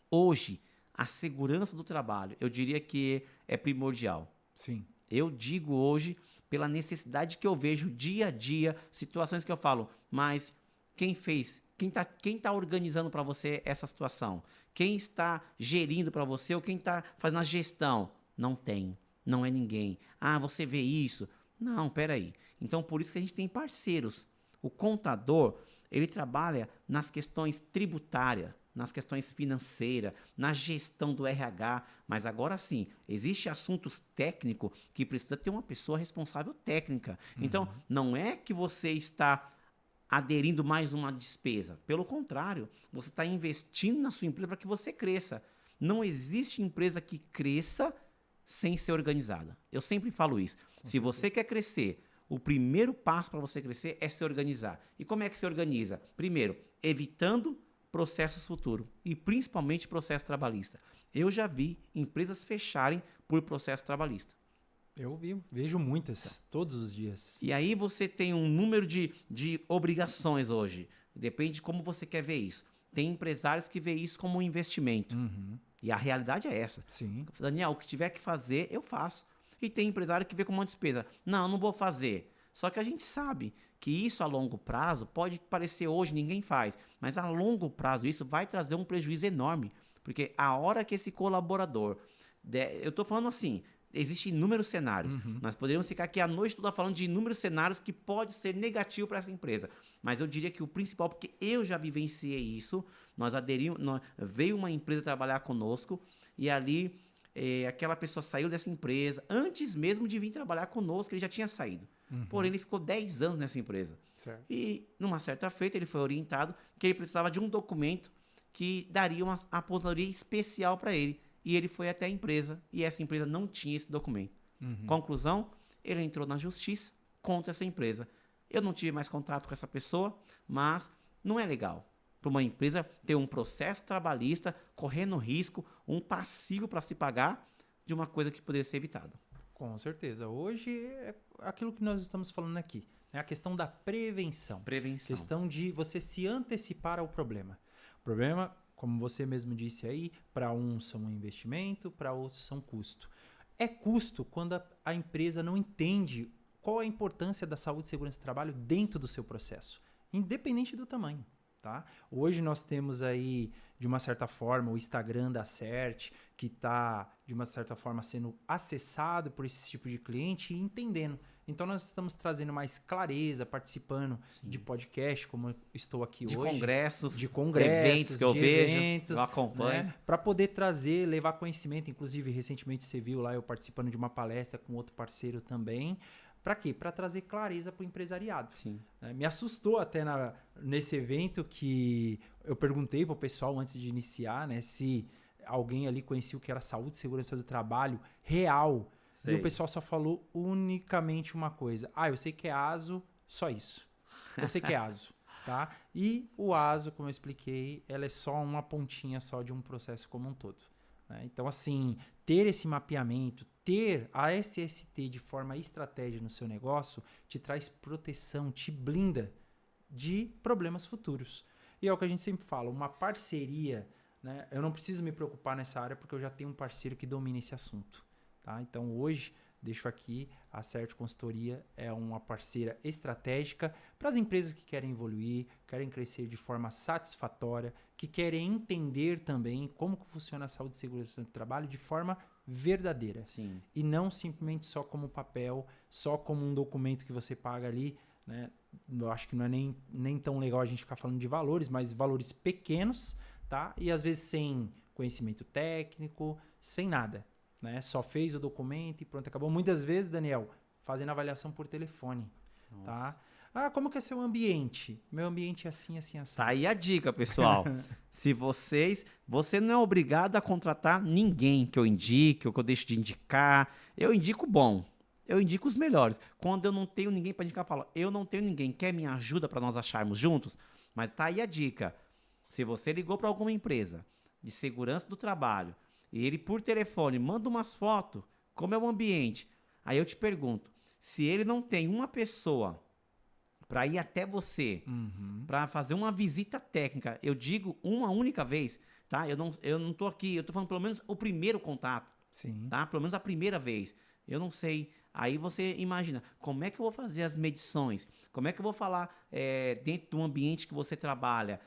[SPEAKER 1] Hoje, a segurança do trabalho, eu diria que é primordial.
[SPEAKER 2] Sim.
[SPEAKER 1] Eu digo hoje, pela necessidade que eu vejo dia a dia, situações que eu falo, mas quem fez? Quem tá organizando para você essa situação? Quem está gerindo para você ou quem está fazendo a gestão? Não tem. Não é ninguém. Ah, você vê isso. Não, peraí. Então, por isso que a gente tem parceiros. O contador, ele trabalha nas questões tributárias, nas questões financeiras, na gestão do RH. Mas agora sim, existem assuntos técnicos que precisa ter uma pessoa responsável técnica. Então, não é que você está aderindo mais uma despesa. Pelo contrário, você está investindo na sua empresa para que você cresça. Não existe empresa que cresça sem ser organizada. Eu sempre falo isso. Se você quer crescer, o primeiro passo para você crescer é se organizar. E como é que se organiza? Primeiro, evitando processos futuros e principalmente processo trabalhista. Eu já vi empresas fecharem por processo trabalhista.
[SPEAKER 2] Eu vejo muitas, todos os dias.
[SPEAKER 1] E aí você tem um número de obrigações hoje. Depende de como você quer ver isso. Tem empresários que veem isso como um investimento. E a realidade é essa.
[SPEAKER 2] Sim.
[SPEAKER 1] Daniel, o que tiver que fazer, eu faço. E tem empresário que vê como uma despesa. Não vou fazer. Só que a gente sabe que isso a longo prazo pode parecer hoje, ninguém faz. Mas a longo prazo isso vai trazer um prejuízo enorme. Porque a hora que esse colaborador... eu estou falando assim, existem inúmeros cenários. Nós poderíamos ficar aqui a noite toda falando de inúmeros cenários que pode ser negativo para essa empresa. Mas eu diria que o principal, porque eu já vivenciei isso, veio uma empresa trabalhar conosco e ali aquela pessoa saiu dessa empresa antes mesmo de vir trabalhar conosco, ele já tinha saído. Porém, ele ficou 10 anos nessa empresa.
[SPEAKER 2] Certo.
[SPEAKER 1] E, numa certa feita, ele foi orientado que ele precisava de um documento que daria uma aposentadoria especial para ele. E ele foi até a empresa e essa empresa não tinha esse documento. Conclusão, ele entrou na justiça contra essa empresa. Eu não tive mais contato com essa pessoa, mas não é legal para uma empresa ter um processo trabalhista correndo risco, um passivo para se pagar de uma coisa que poderia ser evitada.
[SPEAKER 2] Com certeza. Hoje é aquilo que nós estamos falando aqui. É a questão da prevenção.
[SPEAKER 1] Prevenção.
[SPEAKER 2] Questão de você se antecipar ao problema. O problema, como você mesmo disse aí, para uns são um investimento, para outros são custo. É custo quando a empresa não entende qual a importância da saúde e segurança do trabalho dentro do seu processo, independente do tamanho. Tá? Hoje nós temos aí, de uma certa forma, o Instagram da Cert, que está, de uma certa forma, sendo acessado por esse tipo de cliente e entendendo. Então, nós estamos trazendo mais clareza, participando de podcast, como eu estou aqui hoje.
[SPEAKER 1] De congressos,
[SPEAKER 2] eventos que eu vejo, eu
[SPEAKER 1] acompanho.
[SPEAKER 2] Né? Para poder trazer, levar conhecimento. Inclusive, recentemente você viu lá eu participando de uma palestra com outro parceiro também. Para quê? Para trazer clareza para o empresariado.
[SPEAKER 1] Sim.
[SPEAKER 2] Me assustou até nesse evento que eu perguntei para o pessoal antes de iniciar, né, se alguém ali conhecia o que era saúde e segurança do trabalho real. E o pessoal só falou unicamente uma coisa. Eu sei que é ASO, só isso. Eu sei que é ASO, tá? E o ASO, como eu expliquei, ela é só uma pontinha só de um processo como um todo, né? Então, assim, ter esse mapeamento, ter a SST de forma estratégica no seu negócio, te traz proteção, te blinda de problemas futuros. E é o que a gente sempre fala, uma parceria, né? Eu não preciso me preocupar nessa área porque eu já tenho um parceiro que domina esse assunto, tá? Então, hoje, deixo aqui, a Certo Consultoria é uma parceira estratégica para as empresas que querem evoluir, querem crescer de forma satisfatória, que querem entender também como que funciona a saúde e segurança do trabalho de forma verdadeira.
[SPEAKER 1] Sim.
[SPEAKER 2] E não simplesmente só como papel, só como um documento que você paga ali, né? Eu acho que não é nem tão legal a gente ficar falando de valores, mas valores pequenos, tá? E às vezes sem conhecimento técnico, sem nada, né? Só fez o documento e pronto, acabou. Muitas vezes, Daniel, fazendo avaliação por telefone, tá? Como que é seu ambiente? Meu ambiente é assim, assim, assim.
[SPEAKER 1] Tá aí a dica, pessoal. Você não é obrigado a contratar ninguém que eu indique ou que eu deixe de indicar. Eu indico bom. Eu indico os melhores. Quando eu não tenho ninguém para indicar, eu falo, eu não tenho ninguém. Quer me ajuda para nós acharmos juntos? Mas tá aí a dica. Se você ligou para alguma empresa de segurança do trabalho e ele por telefone manda umas fotos, como é o ambiente, aí eu te pergunto, se ele não tem uma pessoa para ir até você, para fazer uma visita técnica, eu digo uma única vez, tá? Eu não tô aqui, eu tô falando pelo menos o primeiro contato,
[SPEAKER 2] Sim.
[SPEAKER 1] tá? Pelo menos a primeira vez. Eu não sei. Aí você imagina, como é que eu vou fazer as medições? Como é que eu vou falar dentro do ambiente que você trabalha?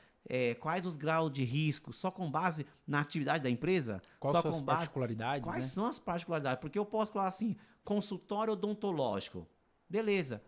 [SPEAKER 1] Quais os graus de risco? Só com base na atividade da empresa?
[SPEAKER 2] Quais
[SPEAKER 1] só
[SPEAKER 2] são as
[SPEAKER 1] com base...
[SPEAKER 2] particularidades,
[SPEAKER 1] Quais
[SPEAKER 2] né?
[SPEAKER 1] são as particularidades? Porque eu posso falar assim, consultório odontológico. Beleza.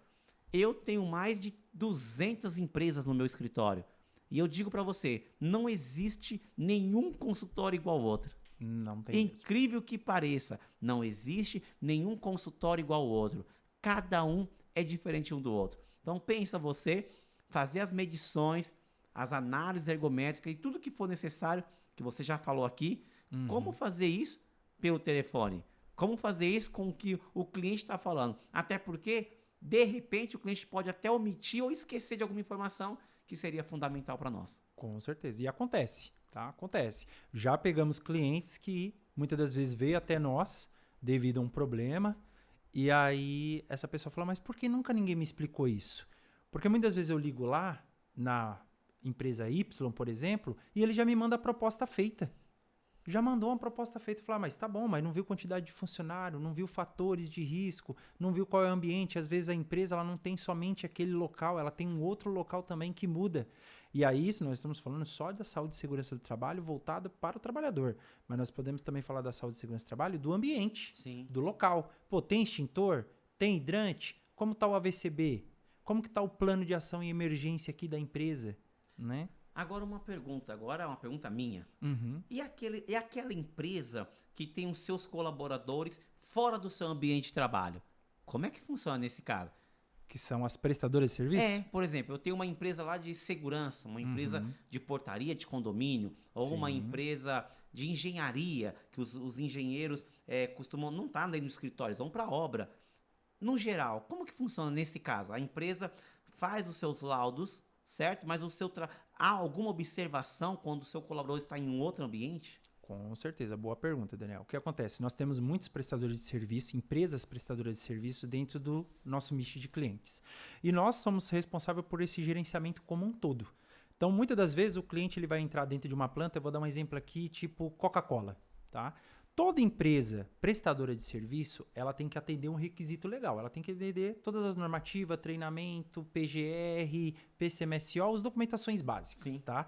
[SPEAKER 1] Eu tenho mais de 200 empresas no meu escritório. E eu digo para você, não existe nenhum consultório igual ao outro.
[SPEAKER 2] Não tem mesmo.
[SPEAKER 1] Incrível que pareça, não existe nenhum consultório igual ao outro. Cada um é diferente um do outro. Então pensa você, fazer as medições, as análises ergométricas e tudo que for necessário, que você já falou aqui, como fazer isso pelo telefone? Como fazer isso com o que o cliente está falando? Até porque, de repente, o cliente pode até omitir ou esquecer de alguma informação que seria fundamental para nós.
[SPEAKER 2] Com certeza. E acontece, tá? Acontece. Já pegamos clientes que muitas das vezes veio até nós devido a um problema e aí essa pessoa fala, mas por que nunca ninguém me explicou isso? Porque muitas vezes eu ligo lá na empresa Y, por exemplo, e ele já me manda a proposta feita. Já mandou uma proposta feita e falou, mas tá bom, mas não viu quantidade de funcionário, não viu fatores de risco, não viu qual é o ambiente. Às vezes a empresa ela não tem somente aquele local, ela tem um outro local também que muda. E aí nós estamos falando só da saúde e segurança do trabalho voltado para o trabalhador. Mas nós podemos também falar da saúde e segurança do trabalho do ambiente,
[SPEAKER 1] Sim.
[SPEAKER 2] do local. Pô, tem extintor? Tem hidrante? Como está o AVCB? Como que está o plano de ação e emergência aqui da empresa? Né?
[SPEAKER 1] Agora uma pergunta minha. E aquela empresa que tem os seus colaboradores fora do seu ambiente de trabalho? Como é que funciona nesse caso?
[SPEAKER 2] Que são as prestadoras de serviço?
[SPEAKER 1] Por exemplo, eu tenho uma empresa lá de segurança, uma empresa de portaria de condomínio, ou uma empresa de engenharia, que os engenheiros costumam não estar no escritório, eles vão para a obra. No geral, como que funciona nesse caso? A empresa faz os seus laudos, certo? Mas há alguma observação quando o seu colaborador está em um outro ambiente?
[SPEAKER 2] Com certeza, boa pergunta, Daniel. O que acontece? Nós temos muitos prestadores de serviço, empresas prestadoras de serviço dentro do nosso nicho de clientes. E nós somos responsáveis por esse gerenciamento como um todo. Então, muitas das vezes, o cliente ele vai entrar dentro de uma planta, eu vou dar um exemplo aqui, tipo Coca-Cola, tá? Toda empresa prestadora de serviço, ela tem que atender um requisito legal. Ela tem que atender todas as normativas, treinamento, PGR, PCMSO, as documentações básicas,
[SPEAKER 1] Sim.
[SPEAKER 2] tá?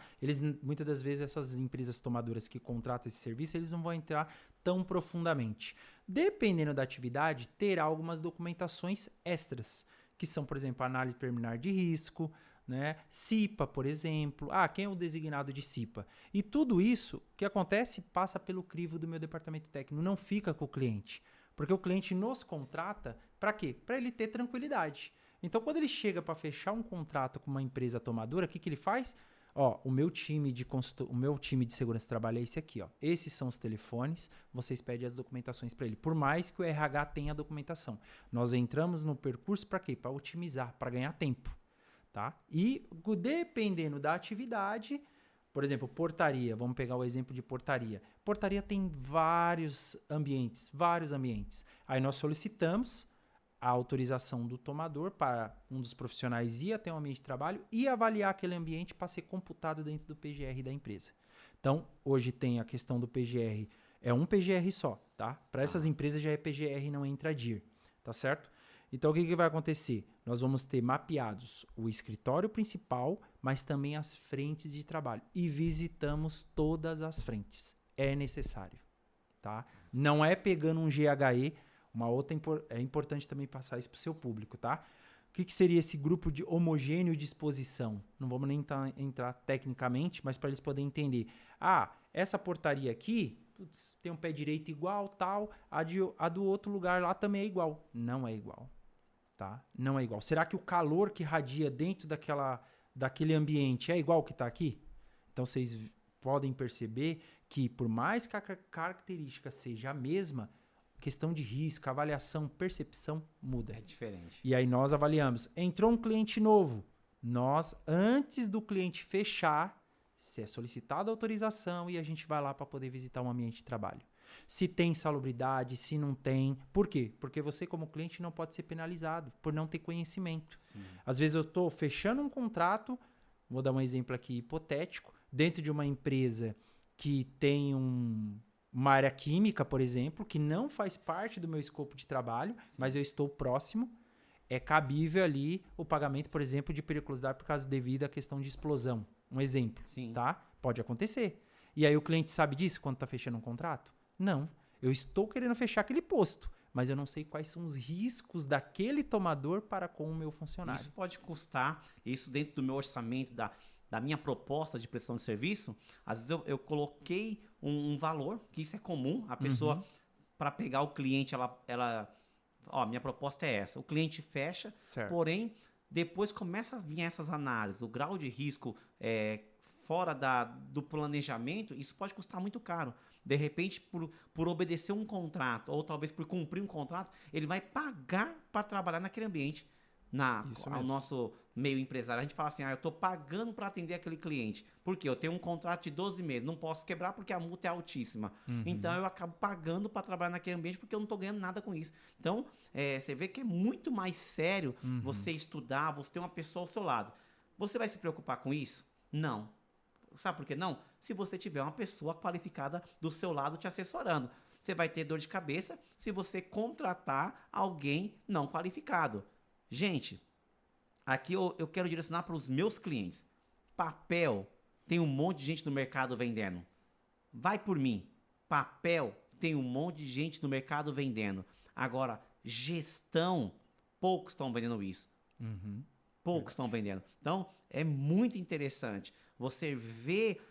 [SPEAKER 2] Muitas das vezes, essas empresas tomadoras que contratam esse serviço, eles não vão entrar tão profundamente. Dependendo da atividade, terá algumas documentações extras, que são, por exemplo, análise preliminar de risco, né? CIPA, por exemplo. Quem é o designado de CIPA? E tudo isso, o que acontece, passa pelo crivo do meu departamento técnico, não fica com o cliente. Porque o cliente nos contrata para quê? Para ele ter tranquilidade. Então, quando ele chega para fechar um contrato com uma empresa tomadora, o que ele faz? Ó, o meu time de o meu time de segurança do trabalho é esse aqui, ó. Esses são os telefones, vocês pedem as documentações para ele. Por mais que o RH tenha a documentação. Nós entramos no percurso para quê? Para otimizar, para ganhar tempo, tá? E dependendo da atividade, por exemplo, portaria, vamos pegar o exemplo de portaria. Portaria tem vários ambientes. Aí nós solicitamos a autorização do tomador para um dos profissionais ir até o ambiente de trabalho e avaliar aquele ambiente para ser computado dentro do PGR da empresa. Então, hoje tem a questão do PGR, é um PGR só, tá? Para essas empresas já é PGR, não entra DIR, tá certo? Então, o que vai acontecer? Nós vamos ter mapeados o escritório principal, mas também as frentes de trabalho. E visitamos todas as frentes. É necessário, tá? Não é pegando um GHE. Uma outra é importante também passar isso para o seu público, tá? O que seria esse grupo de homogêneo de exposição? Não vamos nem entrar tecnicamente, mas para eles poderem entender. Ah, essa portaria aqui tem um pé direito igual, tal. A do outro lugar lá também é igual. Não é igual, tá? Não é igual. Será que o calor que radia dentro daquele ambiente é igual que está aqui? Então, vocês podem perceber que, por mais que a característica seja a mesma, questão de risco, avaliação, percepção muda.
[SPEAKER 1] É diferente.
[SPEAKER 2] E aí nós avaliamos. Entrou um cliente novo. Nós, antes do cliente fechar, se é solicitada a autorização e a gente vai lá para poder visitar um ambiente de trabalho. Se tem salubridade, se não tem. Por quê? Porque você, como cliente, não pode ser penalizado por não ter conhecimento.
[SPEAKER 1] Sim.
[SPEAKER 2] Às vezes eu estou fechando um contrato, vou dar um exemplo aqui hipotético, dentro de uma empresa que tem uma área química, por exemplo, que não faz parte do meu escopo de trabalho, mas eu estou próximo, é cabível ali o pagamento, por exemplo, de periculosidade por causa devido à questão de explosão. Um exemplo, tá? Pode acontecer. E aí o cliente sabe disso quando está fechando um contrato? Não. Eu estou querendo fechar aquele posto, mas eu não sei quais são os riscos daquele tomador para com o meu funcionário.
[SPEAKER 1] Isso pode custar, isso dentro do meu orçamento, da minha proposta de prestação de serviço, às vezes eu coloquei um valor, que isso é comum, a pessoa, para pegar o cliente, minha proposta é essa, o cliente fecha,
[SPEAKER 2] certo.
[SPEAKER 1] Porém, depois começa a vir essas análises, o grau de risco fora do planejamento, isso pode custar muito caro. De repente, por obedecer um contrato, ou talvez por cumprir um contrato, ele vai pagar para trabalhar naquele ambiente. Ao nosso meio empresário, a gente fala assim, eu estou pagando para atender aquele cliente. Por quê? Eu tenho um contrato de 12 meses, não posso quebrar porque a multa é altíssima. Então, eu acabo pagando para trabalhar naquele ambiente porque eu não estou ganhando nada com isso. Então, você vê que é muito mais sério você estudar, você ter uma pessoa ao seu lado. Você vai se preocupar com isso? Não. Sabe por que não? Se você tiver uma pessoa qualificada do seu lado te assessorando. Você vai ter dor de cabeça se você contratar alguém não qualificado. Gente, aqui eu quero direcionar para os meus clientes. Papel, tem um monte de gente no mercado vendendo. Vai por mim. Papel, tem um monte de gente no mercado vendendo. Agora, gestão, poucos estão vendendo isso. Poucos estão vendendo. Então, é muito interessante você ver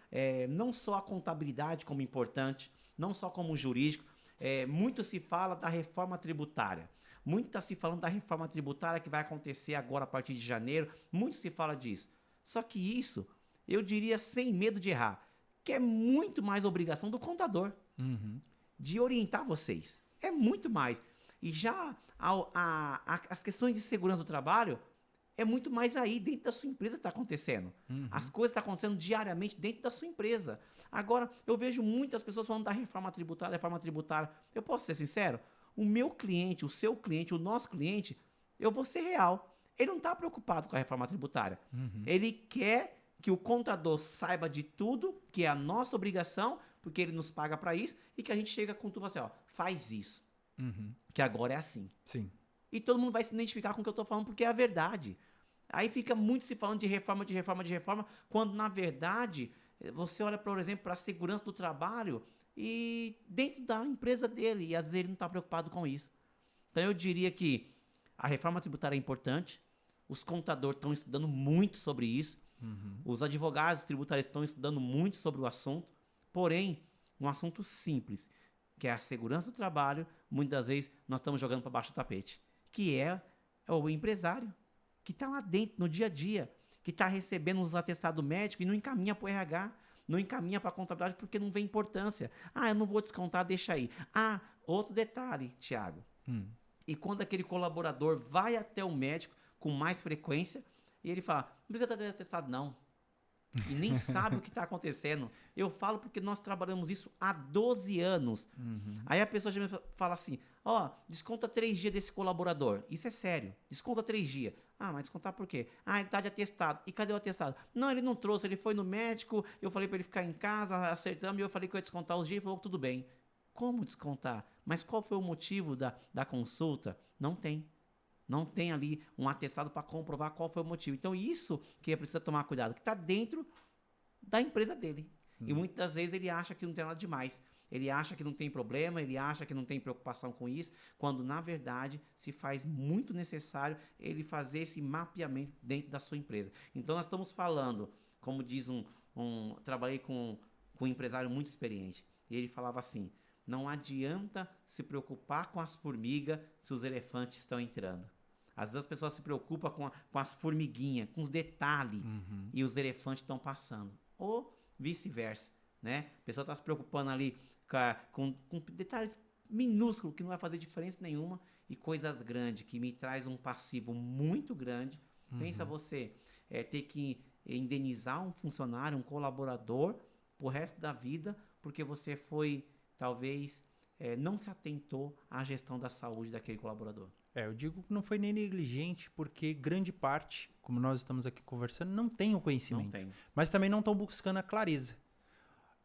[SPEAKER 1] não só a contabilidade como importante, não só como jurídico. Muito se fala da reforma tributária. Muito está se falando da reforma tributária que vai acontecer agora a partir de janeiro. Muito se fala disso. Só que isso, eu diria sem medo de errar, que é muito mais obrigação do contador de orientar vocês. É muito mais. E já as questões de segurança do trabalho é muito mais aí dentro da sua empresa que está acontecendo. As coisas estão acontecendo diariamente dentro da sua empresa. Agora, eu vejo muitas pessoas falando da reforma tributária. Eu posso ser sincero? O meu cliente, o seu cliente, o nosso cliente, eu vou ser real. Ele não está preocupado com a reforma tributária. Ele quer que o contador saiba de tudo, que é a nossa obrigação, porque ele nos paga para isso, e que a gente chega com tudo assim, faz isso. Que agora é assim.
[SPEAKER 2] Sim.
[SPEAKER 1] E todo mundo vai se identificar com o que eu estou falando, porque é a verdade. Aí fica muito se falando de reforma, quando, na verdade, você olha, por exemplo, para a segurança do trabalho e dentro da empresa dele, e às vezes ele não está preocupado com isso. Então, eu diria que a reforma tributária é importante, os contadores estão estudando muito sobre isso, os advogados tributários estão estudando muito sobre o assunto, porém, um assunto simples, que é a segurança do trabalho, muitas vezes nós estamos jogando para baixo do tapete, que é o empresário, que está lá dentro, no dia a dia, que está recebendo os atestados médicos e não encaminha para o RH, não encaminha para a contabilidade porque não vê importância. Eu não vou descontar, deixa aí. Outro detalhe, Thiago. E quando aquele colaborador vai até o médico com mais frequência, e ele fala, não precisa ter atestado não. E nem sabe o que está acontecendo. Eu falo porque nós trabalhamos isso há 12 anos. Aí a pessoa já me fala assim, desconta 3 dias desse colaborador. Isso é sério. Desconta 3 dias. Mas descontar por quê? Ele está de atestado. E cadê o atestado? Não, ele não trouxe. Ele foi no médico. Eu falei para ele ficar em casa, acertamos. E eu falei que eu ia descontar os dias. Ele falou, tudo bem. Como descontar? Mas qual foi o motivo da consulta? Não tem. Não tem ali um atestado para comprovar qual foi o motivo. Então, isso que precisa tomar cuidado, que está dentro da empresa dele. E muitas vezes ele acha que não tem nada demais. Ele acha que não tem problema, ele acha que não tem preocupação com isso, quando, na verdade, se faz muito necessário ele fazer esse mapeamento dentro da sua empresa. Então, nós estamos falando, como diz trabalhei com um empresário muito experiente, e ele falava assim, não adianta se preocupar com as formigas se os elefantes estão entrando. Às vezes as pessoas se preocupam com as formiguinhas, com os detalhes, e os elefantes estão passando. Ou vice-versa, né? A pessoa está se preocupando ali com detalhes minúsculos, que não vai fazer diferença nenhuma, e coisas grandes, que me traz um passivo muito grande. Pensa você ter que indenizar um funcionário, um colaborador, pro resto da vida, porque você foi, talvez, não se atentou à gestão da saúde daquele colaborador.
[SPEAKER 2] Eu digo que não foi nem negligente, porque grande parte, como nós estamos aqui conversando, não tem o conhecimento.
[SPEAKER 1] Não tem.
[SPEAKER 2] Mas também não estão buscando a clareza.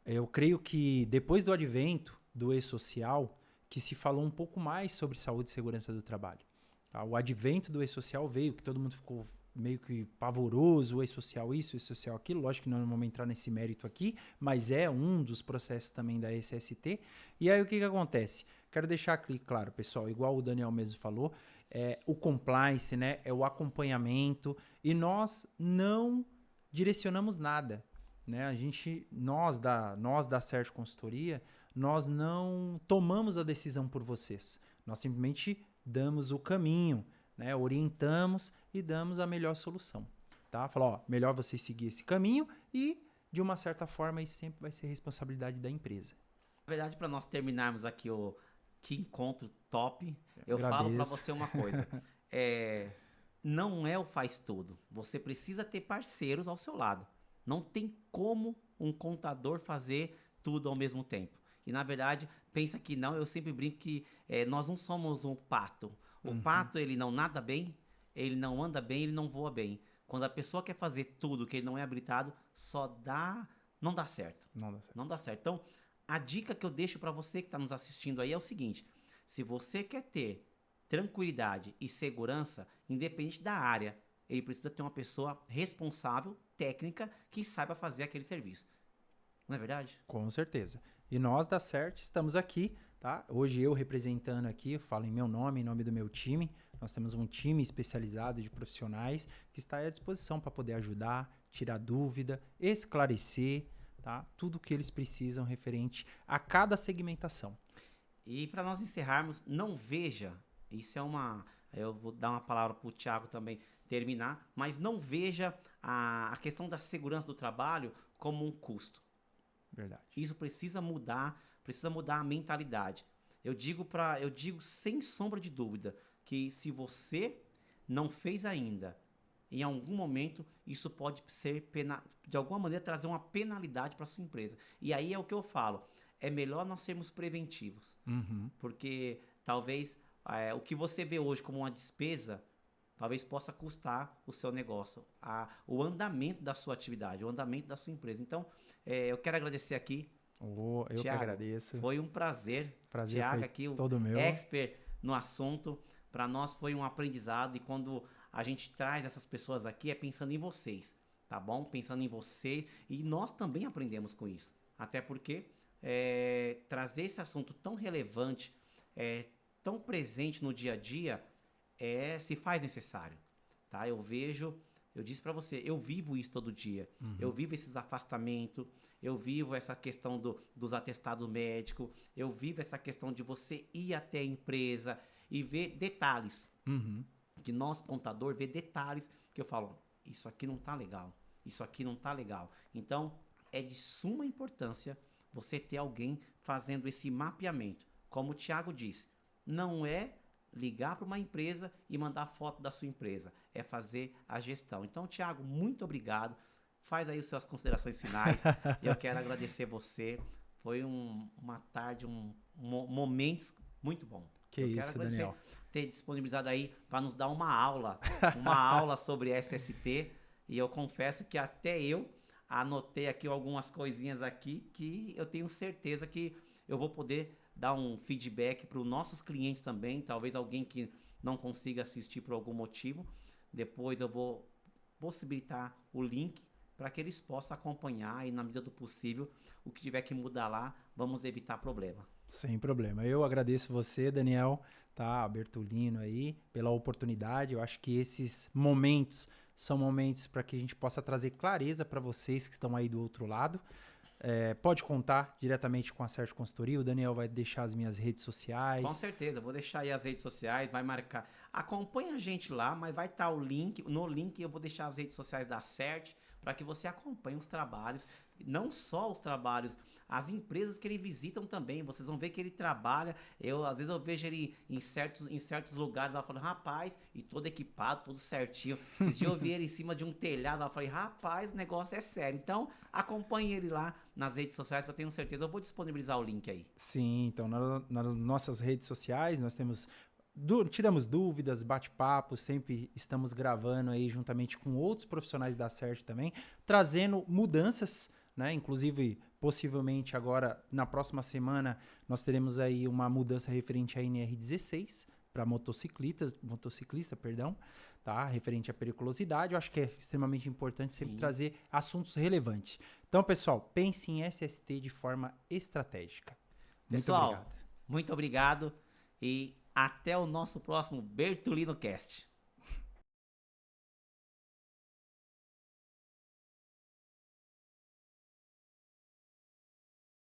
[SPEAKER 2] Eu creio que depois do advento do e-social, que se falou um pouco mais sobre saúde e segurança do trabalho. Tá? O advento do e-social veio, que todo mundo ficou meio que pavoroso, o e-social isso, o e-social aquilo. Lógico que não vamos entrar nesse mérito aqui, mas é um dos processos também da SST. E aí o que acontece? Quero deixar aqui claro, pessoal, igual o Daniel mesmo falou, o compliance, né, é o acompanhamento, e nós não direcionamos nada. Né? Nós da Sérgio Consultoria, nós não tomamos a decisão por vocês. Nós simplesmente damos o caminho, né? Orientamos e damos a melhor solução. Tá? Falar, melhor vocês seguir esse caminho e, de uma certa forma, isso sempre vai ser responsabilidade da empresa.
[SPEAKER 1] Na verdade, para nós terminarmos aqui que encontro top, eu falo para você uma coisa. Não é o faz tudo. Você precisa ter parceiros ao seu lado. Não tem como um contador fazer tudo ao mesmo tempo. E, na verdade, pensa que não. Eu sempre brinco que nós não somos um pato. O pato, ele não nada bem, ele não anda bem, ele não voa bem. Quando a pessoa quer fazer tudo que ele não é habilitado, não dá certo. Não dá certo. Então, a dica que eu deixo para você que está nos assistindo aí é o seguinte. Se você quer ter tranquilidade e segurança, independente da área, ele precisa ter uma pessoa responsável, técnica, que saiba fazer aquele serviço. Não é verdade?
[SPEAKER 2] Com certeza. E nós da CERT estamos aqui, tá? Hoje eu representando aqui, eu falo em meu nome, em nome do meu time. Nós temos um time especializado de profissionais que está à disposição para poder ajudar, tirar dúvida, esclarecer, tá? Tudo que eles precisam referente a cada segmentação.
[SPEAKER 1] E para nós encerrarmos, não veja, eu vou dar uma palavra para o Thiago também terminar, mas não veja a questão da segurança do trabalho como um custo.
[SPEAKER 2] Verdade.
[SPEAKER 1] Isso precisa mudar a mentalidade. Eu digo sem sombra de dúvida que se você não fez ainda, em algum momento, isso pode ser, de alguma maneira, trazer uma penalidade para sua empresa. E aí é o que eu falo, é melhor nós sermos preventivos. Porque talvez o que você vê hoje como uma despesa, talvez possa custar o seu negócio, o andamento da sua atividade, o andamento da sua empresa. Então, eu quero agradecer aqui.
[SPEAKER 2] Eu
[SPEAKER 1] Thiago,
[SPEAKER 2] que agradeço.
[SPEAKER 1] Foi um prazer. Thiago aqui,
[SPEAKER 2] todo meu.
[SPEAKER 1] Expert no assunto. Para nós foi um aprendizado, e quando a gente traz essas pessoas aqui é pensando em vocês, tá bom? Pensando em vocês, e nós também aprendemos com isso. Até porque trazer esse assunto tão relevante, tão presente no dia a dia, se faz necessário, tá? Eu disse para você, eu vivo isso todo dia. Eu vivo esses afastamentos, eu vivo essa questão dos atestados médicos, eu vivo essa questão de você ir até a empresa e ver detalhes. Que nós, contador, vê detalhes que eu falo, isso aqui não tá legal, isso aqui não tá legal. Então, é de suma importância você ter alguém fazendo esse mapeamento. Como o Thiago disse, não é ligar para uma empresa e mandar foto da sua empresa, é fazer a gestão. Então, Thiago, muito obrigado. Faz aí as suas considerações finais. Eu quero agradecer você. Foi uma tarde, momentos muito bom.
[SPEAKER 2] Que
[SPEAKER 1] eu
[SPEAKER 2] isso,
[SPEAKER 1] quero agradecer
[SPEAKER 2] Daniel.
[SPEAKER 1] ter disponibilizado aí para nos dar uma aula sobre SST. E eu confesso que até eu anotei aqui algumas coisinhas aqui que eu tenho certeza que eu vou poder dar um feedback para os nossos clientes também. Talvez alguém que não consiga assistir por algum motivo. Depois eu vou possibilitar o link para que eles possam acompanhar e, na medida do possível, o que tiver que mudar lá, vamos evitar problema.
[SPEAKER 2] Sem problema. Eu agradeço você, Daniel, tá, Bertolino aí, pela oportunidade. Eu acho que esses momentos são momentos para que a gente possa trazer clareza para vocês que estão aí do outro lado. Pode contar diretamente com a Sérgio Consultoria. O Daniel vai deixar as minhas redes sociais.
[SPEAKER 1] Com certeza, vou deixar aí as redes sociais, vai marcar. Acompanha a gente lá, mas vai estar o link. No link eu vou deixar as redes sociais da CERT para que você acompanhe os trabalhos. Não só os trabalhos, as empresas que ele visitam também. Vocês vão ver que ele trabalha. Às vezes eu vejo ele em certos lugares lá falando, rapaz, e todo equipado, tudo certinho. Esses dias eu vi ele em cima de um telhado lá, falei, rapaz, o negócio é sério. Então, acompanhe ele lá nas redes sociais, que eu tenho certeza. Eu vou disponibilizar o link aí.
[SPEAKER 2] Sim, então nas nossas redes sociais nós tiramos dúvidas, bate-papo, sempre estamos gravando aí juntamente com outros profissionais da CERT também, trazendo mudanças, né? Inclusive, possivelmente agora, na próxima semana, nós teremos aí uma mudança referente à NR16 para motociclista, tá? Referente à periculosidade. Eu acho que é extremamente importante sempre trazer assuntos relevantes. Então, pessoal, pense em SST de forma estratégica.
[SPEAKER 1] Pessoal, muito obrigado e até o nosso próximo Bertolino Cast.